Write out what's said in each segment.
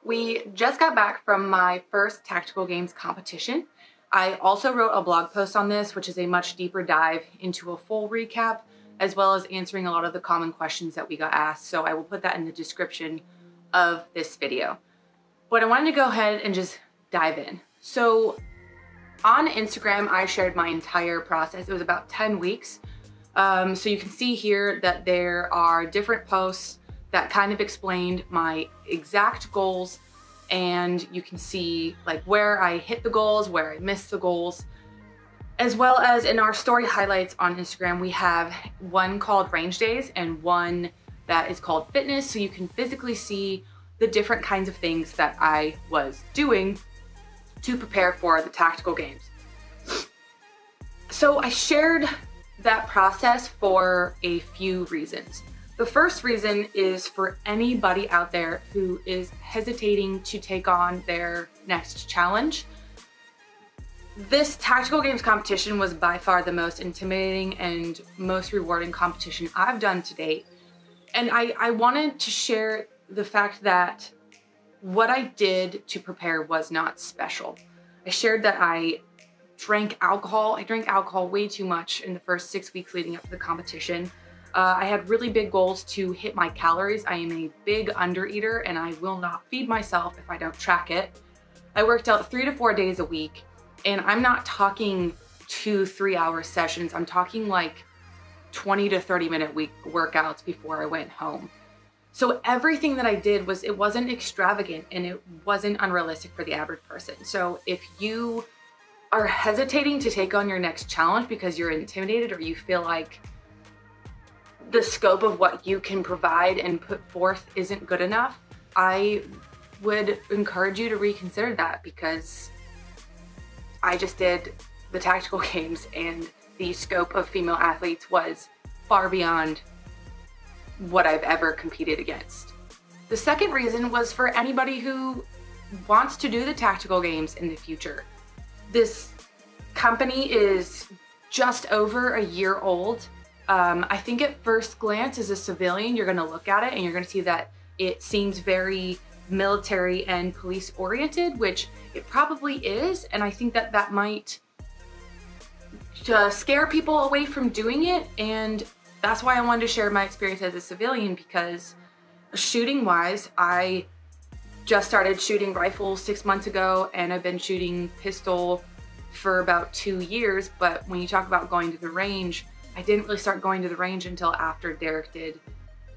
We just got back from my first tactical games competition. I also wrote a blog post on this, which is a much deeper dive into a full recap, as well as answering a lot of the common questions that we got asked. So I will put that in the description of this video. But I wanted to go ahead and just dive in. So on Instagram, I shared my entire process. It was about 10 weeks. So you can see here that there are different posts that kind of explained my exact goals, and you can see like where I hit the goals, where I missed the goals, as well as in our story highlights on Instagram, we have one called range days and one that is called fitness. So you can physically see the different kinds of things that I was doing to prepare for the tactical games. So I shared that process for a few reasons. The first reason is for anybody out there who is hesitating to take on their next challenge. This tactical games competition was by far the most intimidating and most rewarding competition I've done to date. And I wanted to share the fact that what I did to prepare was not special. I shared that I drank alcohol. I drank alcohol way too much in the first 6 weeks leading up to the competition. I had really big goals to hit my calories. I am a big undereater and I will not feed myself if I don't track it. I worked out 3 to 4 days a week, and I'm not talking 2-3 hour sessions. I'm talking like 20 to 30 minute week workouts before I went home. So everything that I did it wasn't extravagant and it wasn't unrealistic for the average person. So if you are hesitating to take on your next challenge because you're intimidated or you feel like the scope of what you can provide and put forth isn't good enough, I would encourage you to reconsider that, because I just did the tactical games and the scope of female athletes was far beyond what I've ever competed against. The second reason was for anybody who wants to do the tactical games in the future. This company is just over a year old. I think at first glance as a civilian, you're gonna look at it and you're gonna see that it seems very military and police oriented, which it probably is. And I think that that might just scare people away from doing it. And that's why I wanted to share my experience as a civilian, because shooting wise, I just started shooting rifles 6 months ago and I've been shooting pistol for about 2 years. But when you talk about going to the range, I didn't really start going to the range until after Derek did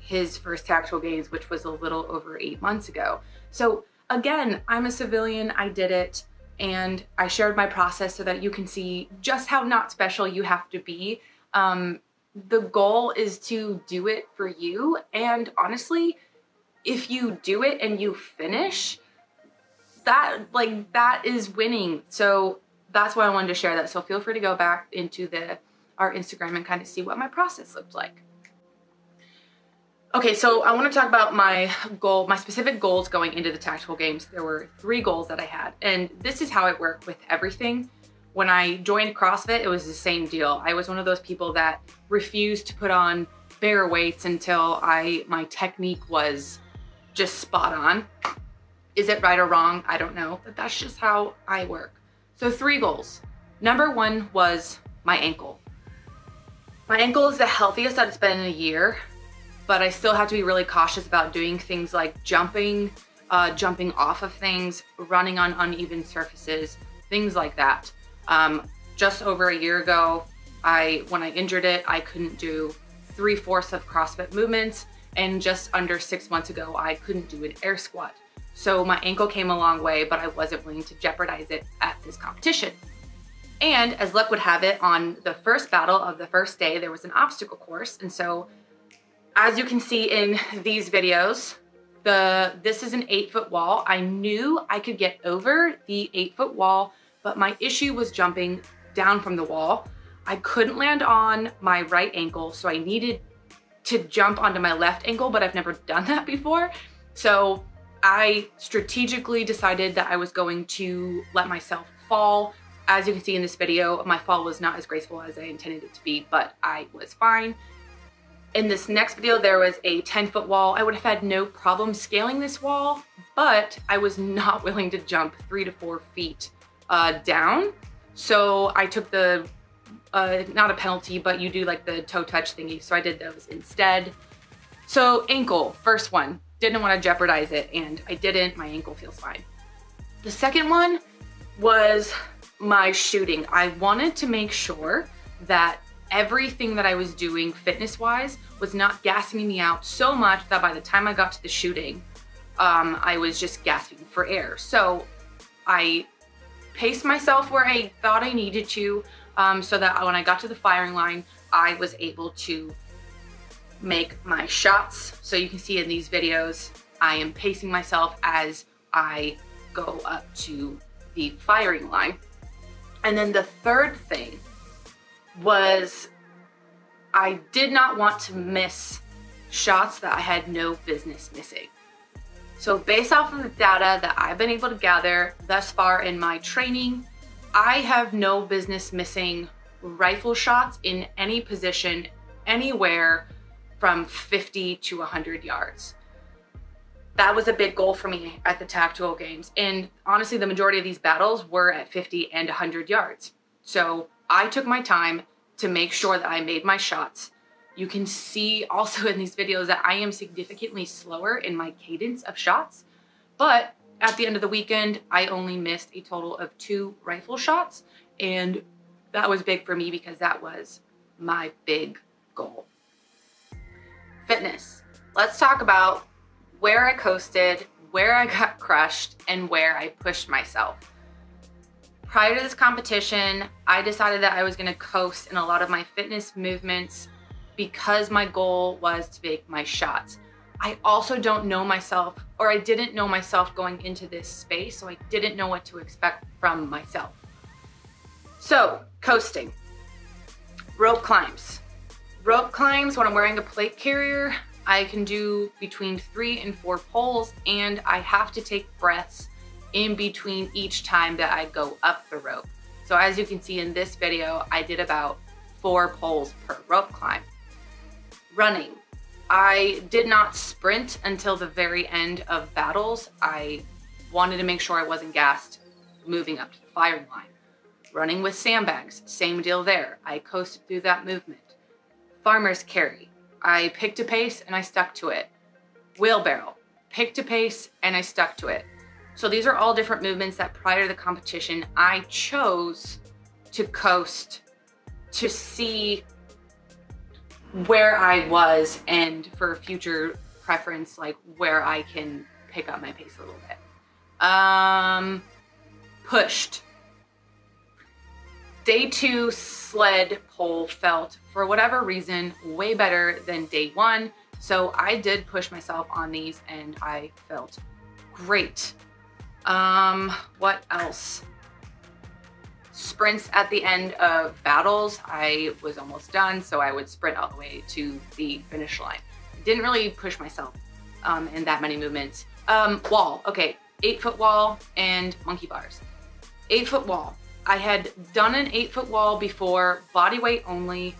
his first tactical games, which was a little over 8 months ago. So again, I'm a civilian, I did it, and I shared my process so that you can see just how not special you have to be. The goal is to do it for you, and honestly, if you do it and you finish, that is winning. So that's why I wanted to share that. So feel free to go back into our Instagram and kind of see what my process looked like. Okay, so I want to talk about my specific goals going into the tactical games. There were 3 goals that I had, and this is how it worked with everything. When I joined CrossFit, it was the same deal. I was one of those people that refused to put on bare weights until my technique was just spot on. Is it right or wrong? I don't know, but that's just how I work. So 3 goals. Number 1 was my ankle. My ankle is the healthiest that it's been in a year, but I still have to be really cautious about doing things like jumping off of things, running on uneven surfaces, things like that. Just over a year ago, when I injured it, I couldn't do 3/4 of CrossFit movements, and just under 6 months ago, I couldn't do an air squat. So my ankle came a long way, but I wasn't willing to jeopardize it at this competition. And as luck would have it, on the first battle of the first day, there was an obstacle course. And so as you can see in these videos, this is an 8-foot wall. I knew I could get over the 8-foot wall, but my issue was jumping down from the wall. I couldn't land on my right ankle, so I needed to jump onto my left ankle, but I've never done that before. So I strategically decided that I was going to let myself fall. As you can see in this video, my fall was not as graceful as I intended it to be, but I was fine. In this next video, there was a 10-foot wall. I would have had no problem scaling this wall, but I was not willing to jump 3 to 4 feet down. So I took the, not a penalty, but you do like the toe touch thingy. So I did those instead. So ankle, first one, didn't want to jeopardize it, and I didn't. My ankle feels fine. The second one was my shooting. I wanted to make sure that everything that I was doing fitness-wise was not gassing me out so much that by the time I got to the shooting, I was just gasping for air. So I paced myself where I thought I needed to, so that when I got to the firing line, I was able to make my shots. So you can see in these videos, I am pacing myself as I go up to the firing line. And then the third thing was I did not want to miss shots that I had no business missing. So based off of the data that I've been able to gather thus far in my training, I have no business missing rifle shots in any position, anywhere from 50 to 100 yards. That was a big goal for me at the tactical games. And honestly, the majority of these battles were at 50 and 100 yards. So I took my time to make sure that I made my shots. You can see also in these videos that I am significantly slower in my cadence of shots, but at the end of the weekend, I only missed a total of 2 rifle shots, and that was big for me because that was my big goal. Fitness. Let's talk about where I coasted, where I got crushed, and where I pushed myself. Prior to this competition, I decided that I was gonna coast in a lot of my fitness movements because my goal was to make my shots. I also don't know myself, or I didn't know myself going into this space, so I didn't know what to expect from myself. So, coasting. Rope climbs. Rope climbs, when I'm wearing a plate carrier, I can do between 3 and 4 poles, and I have to take breaths in between each time that I go up the rope. So as you can see in this video, I did about 4 poles per rope climb. Running. I did not sprint until the very end of battles. I wanted to make sure I wasn't gassed moving up to the firing line. Running with sandbags, same deal there. I coasted through that movement. Farmer's carry. I picked a pace and I stuck to it. Wheelbarrow. Picked a pace and I stuck to it. So these are all different movements that prior to the competition, I chose to coast to see where I was, and for future preference, like where I can pick up my pace a little bit. Pushed. Day 2 sled pole felt, for whatever reason, way better than day 1. So I did push myself on these and I felt great. What else? Sprints at the end of battles. I was almost done, so I would sprint all the way to the finish line. Didn't really push myself in that many movements. Wall, okay, 8-foot wall and monkey bars. 8-foot wall. I had done an 8-foot wall before, body weight only.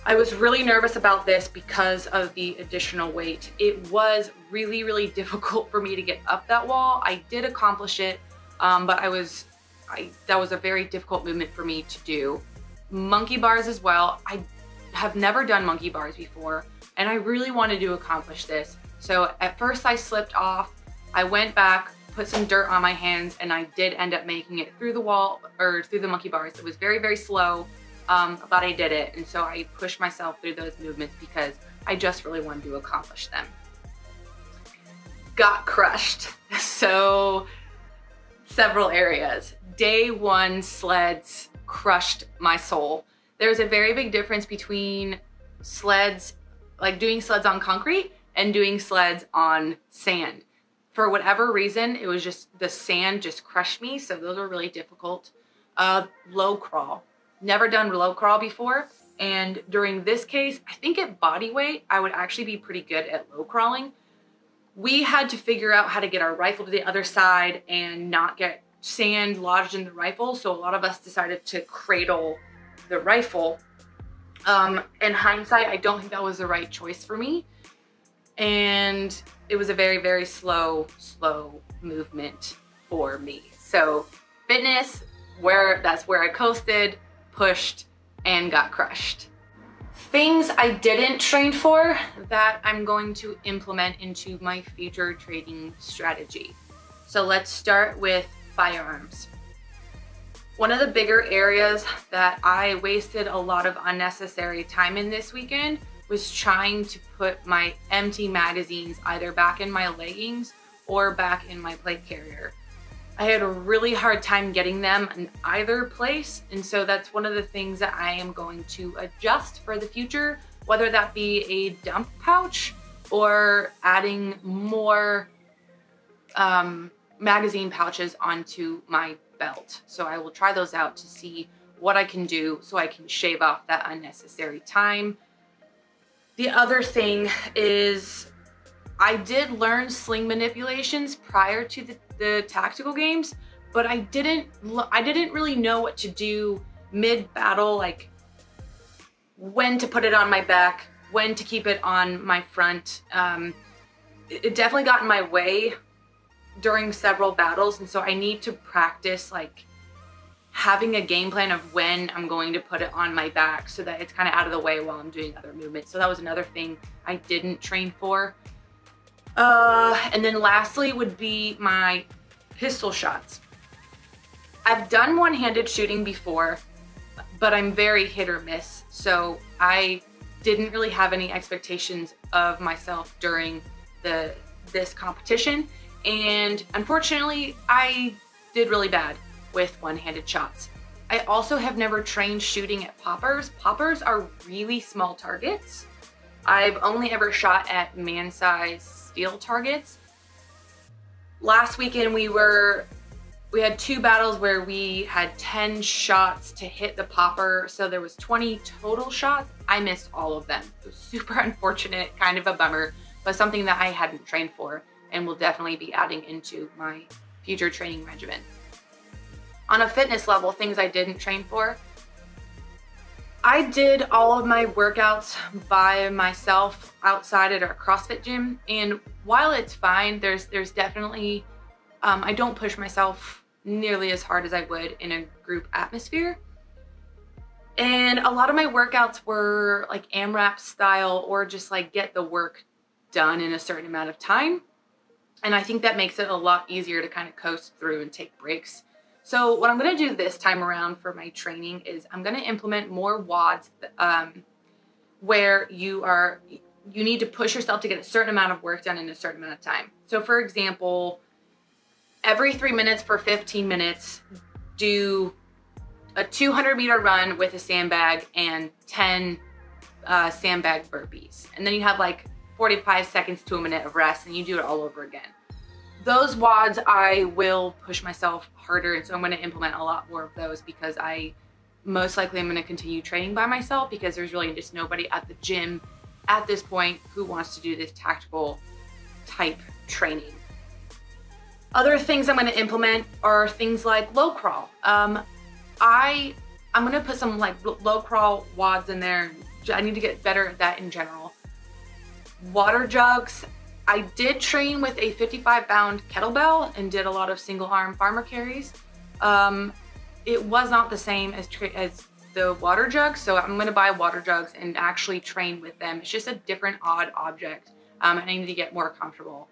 I was really nervous about this because of the additional weight. It was really, really difficult for me to get up that wall. I did accomplish it, but that was a very difficult movement for me to do. Monkey bars as well. I have never done monkey bars before, and I really wanted to accomplish this. So at first I slipped off. I went back, put some dirt on my hands, and I did end up making it through the wall, or through the monkey bars. It was very, very slow. But I did it, and so I pushed myself through those movements because I just really wanted to accomplish them. Got crushed. So several areas. Day 1 sleds crushed my soul. There's a very big difference between sleds, like doing sleds on concrete and doing sleds on sand. For whatever reason, it was just the sand just crushed me, so those were really difficult. Low crawl. Never done low crawl before, and during this case, I think at body weight, I would actually be pretty good at low crawling. We had to figure out how to get our rifle to the other side and not get sand lodged in the rifle, so a lot of us decided to cradle the rifle In hindsight, I don't think that was the right choice for me. And it was a very, very slow movement for me. So fitness, that's where I coasted, pushed, and got crushed. Things I didn't train for that I'm going to implement into my future training strategy. So let's start with firearms. One of the bigger areas that I wasted a lot of unnecessary time in this weekend was trying to put my empty magazines either back in my leggings or back in my plate carrier. I had a really hard time getting them in either place, and so that's one of the things that I am going to adjust for the future, whether that be a dump pouch or adding more magazine pouches onto my belt. So I will try those out to see what I can do so I can shave off that unnecessary time. The other thing is I did learn sling manipulations prior to the tactical games, but I didn't really know what to do mid-battle, like when to put it on my back, when to keep it on my front. It definitely got in my way during several battles, and so I need to practice like having a game plan of when I'm going to put it on my back so that it's kind of out of the way while I'm doing other movements. So that was another thing I didn't train for. And then lastly would be my pistol shots. I've done one-handed shooting before, but I'm very hit or miss. So I didn't really have any expectations of myself during this competition. And unfortunately, I did really bad with one-handed shots. I also have never trained shooting at poppers. Poppers are really small targets. I've only ever shot at man-sized steel targets. Last weekend we had 2 battles where we had 10 shots to hit the popper, so there was 20 total shots. I missed all of them. It was super unfortunate, kind of a bummer, but something that I hadn't trained for and will definitely be adding into my future training regimen. On a fitness level, things I didn't train for. I did all of my workouts by myself outside at our CrossFit gym, and while it's fine, there's definitely, I don't push myself nearly as hard as I would in a group atmosphere. And a lot of my workouts were like AMRAP style, or just like get the work done in a certain amount of time. And I think that makes it a lot easier to kind of coast through and take breaks. So what I'm gonna do this time around for my training is I'm gonna implement more WODs where you need to push yourself to get a certain amount of work done in a certain amount of time. So for example, every 3 minutes for 15 minutes, do a 200-meter run with a sandbag and 10 sandbag burpees. And then you have like 45 seconds to a minute of rest, and you do it all over again. Those WODs, I will push myself harder, and so I'm going to implement a lot more of those because I most likely am going to continue training by myself because there's really just nobody at the gym at this point who wants to do this tactical type training. Other things I'm going to implement are things like low crawl. I'm going to put some like low crawl WODs in there. I need to get better at that in general. Water jugs. I did train with a 55-pound kettlebell and did a lot of single arm farmer carries. It was not the same as the water jugs, so I'm gonna buy water jugs and actually train with them. It's just a different odd object, and I need to get more comfortable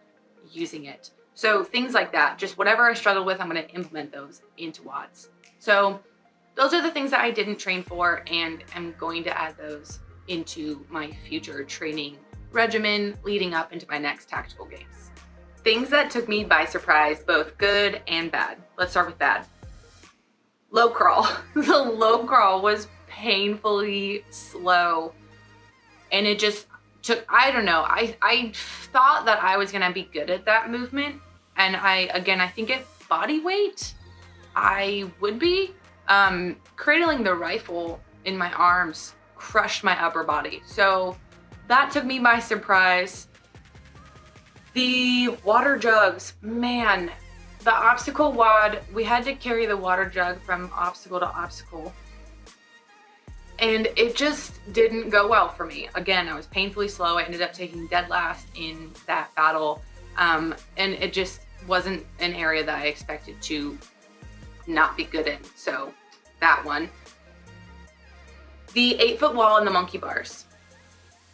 using it. So things like that, just whatever I struggle with, I'm gonna implement those into WODs. So those are the things that I didn't train for, and I'm going to add those into my future training regimen leading up into my next tactical games. Things that took me by surprise, both good and bad. Let's start with bad. Low crawl. The low crawl was painfully slow, and it just took, I don't know, I thought that I was gonna be good at that movement, and I think at body weight, I would be. Cradling the rifle in my arms crushed my upper body, so that took me by surprise. The water jugs, man, the obstacle WOD, we had to carry the water jug from obstacle to obstacle. And it just didn't go well for me. Again, I was painfully slow. I ended up taking dead last in that battle. And it just wasn't an area that I expected to not be good in. So that one. The 8-foot wall and the monkey bars.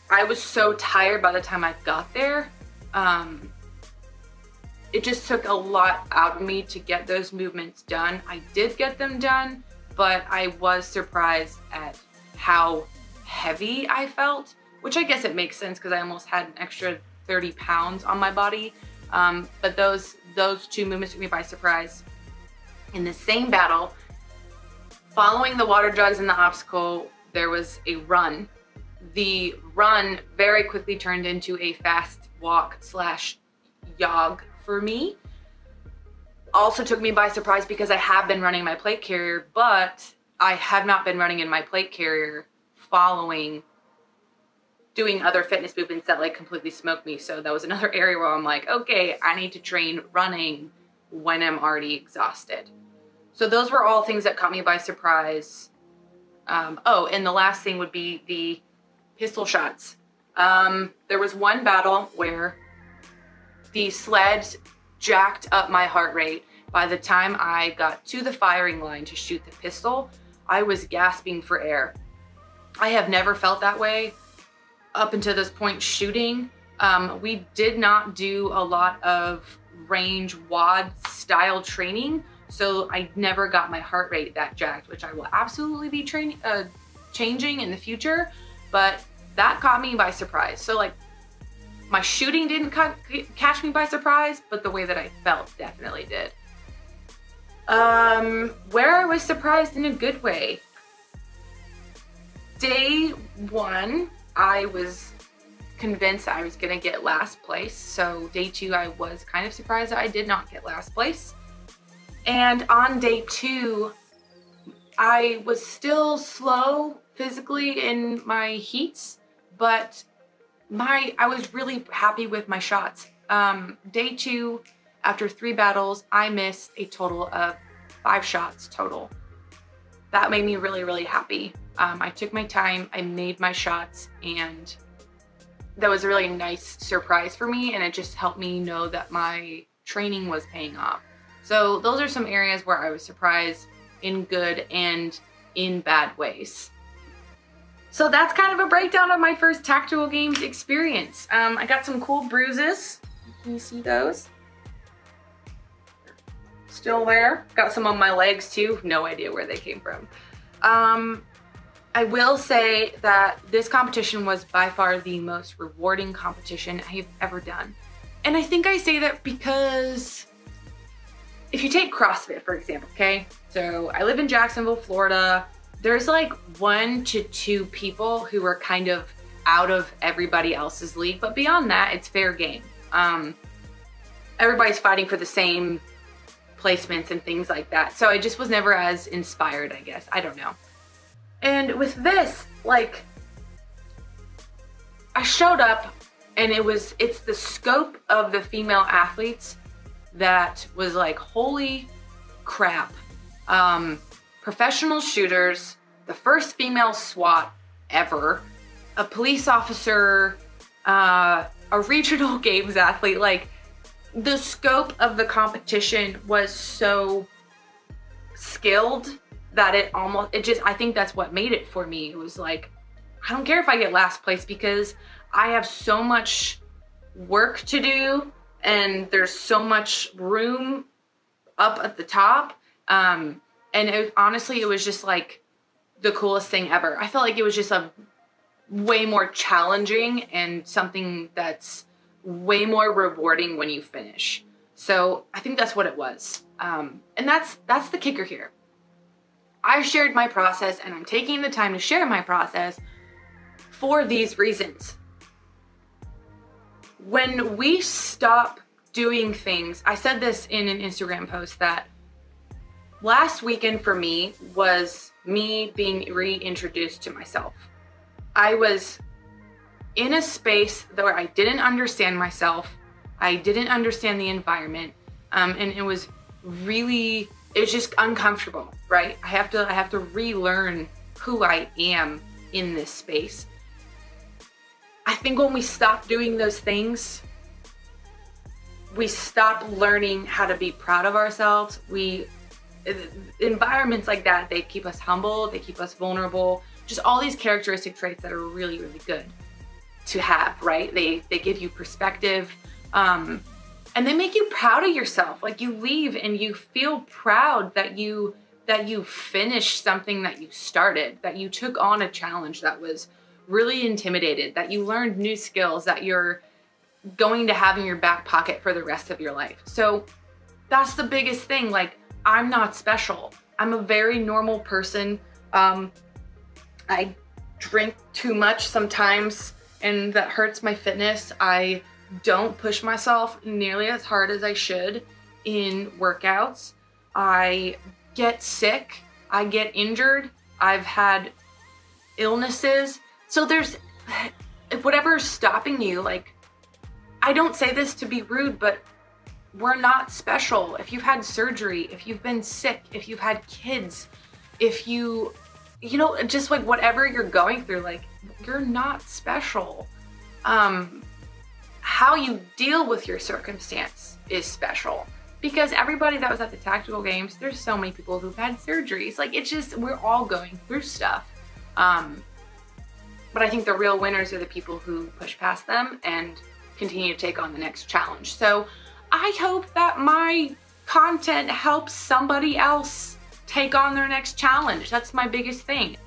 I was so tired by the time I got there. It just took a lot out of me to get those movements done. I did get them done, but I was surprised at how heavy I felt, which I guess it makes sense because I almost had an extra 30 pounds on my body. But those two movements took me by surprise. In the same battle, following the water jugs and the obstacle, there was a run. The run very quickly turned into a fast walk / jog for me. Also took me by surprise because I have been running my plate carrier, but I have not been running in my plate carrier following doing other fitness movements that like completely smoked me. So that was another area where I'm like, okay, I need to train running when I'm already exhausted. So those were all things that caught me by surprise. Oh, and the last thing would be the pistol shots. There was one battle where the sled jacked up my heart rate. By the time I got to the firing line to shoot the pistol, I was gasping for air. I have never felt that way up until this point shooting. We did not do a lot of range WOD style training, so I never got my heart rate that jacked, which I will absolutely be changing in the future, but that caught me by surprise. So like my shooting didn't catch me by surprise, but the way that I felt definitely did. Where I was surprised in a good way. Day 1, I was convinced I was gonna get last place. So day 2, I was kind of surprised that I did not get last place. And on day 2, I was still slow physically in my heats, but I was really happy with my shots. Day 2, after 3 battles, I missed a total of 5 shots total. That made me really, really happy. I took my time, I made my shots, and that was a really nice surprise for me, and it just helped me know that my training was paying off. So those are some areas where I was surprised in good and in bad ways. So that's kind of a breakdown of my first Tactical Games experience. I got some cool bruises. Can you see those? Still there. Got some on my legs too. No idea where they came from. I will say that this competition was by far the most rewarding competition I've ever done. And I think I say that because if you take CrossFit, for example, okay? So I live in Jacksonville, Florida. There's like 1 to 2 people who are kind of out of everybody else's league, but beyond that, it's fair game. Everybody's fighting for the same placements and things like that. So I just was never as inspired, I guess. I don't know. And with this, like, I showed up and it's the scope of the female athletes that was like, holy crap. Professional shooters, the first female SWAT ever, a police officer, a regional games athlete. Like, the scope of the competition was so skilled that I think that's what made it for me. It was like, I don't care if I get last place because I have so much work to do and there's so much room up at the top. And honestly, it was just like the coolest thing ever. I felt like it was just a way more challenging and something that's way more rewarding when you finish. So I think that's what it was. And that's the kicker here. I shared my process and I'm taking the time to share my process for these reasons. When we stop doing things, I said this in an Instagram post that last weekend for me was me being reintroduced to myself. I was in a space where I didn't understand myself. I didn't understand the environment. And it was just uncomfortable, right? I have to relearn who I am in this space. I think when we stop doing those things, we stop learning how to be proud of ourselves. Environments like that, they keep us humble, they keep us vulnerable, just all these characteristic traits that are really, really good to have, right? They give you perspective, and they make you proud of yourself. Like, you leave and you feel proud that you finished something that you started, that you took on a challenge that was really intimidated, that you learned new skills that you're going to have in your back pocket for the rest of your life. So that's the biggest thing. Like, I'm not special. I'm a very normal person. I drink too much sometimes, and that hurts my fitness. I don't push myself nearly as hard as I should in workouts. I get sick. I get injured. I've had illnesses. So there's whatever's stopping you. Like, I don't say this to be rude, but we're not special. If you've had surgery, if you've been sick, if you've had kids, if you know, just like whatever you're going through, like, you're not special. How you deal with your circumstance is special, because everybody that was at the tactical games, there's so many people who've had surgeries. Like, it's just, we're all going through stuff. But I think the real winners are the people who push past them and continue to take on the next challenge. So I hope that my content helps somebody else take on their next challenge. That's my biggest thing.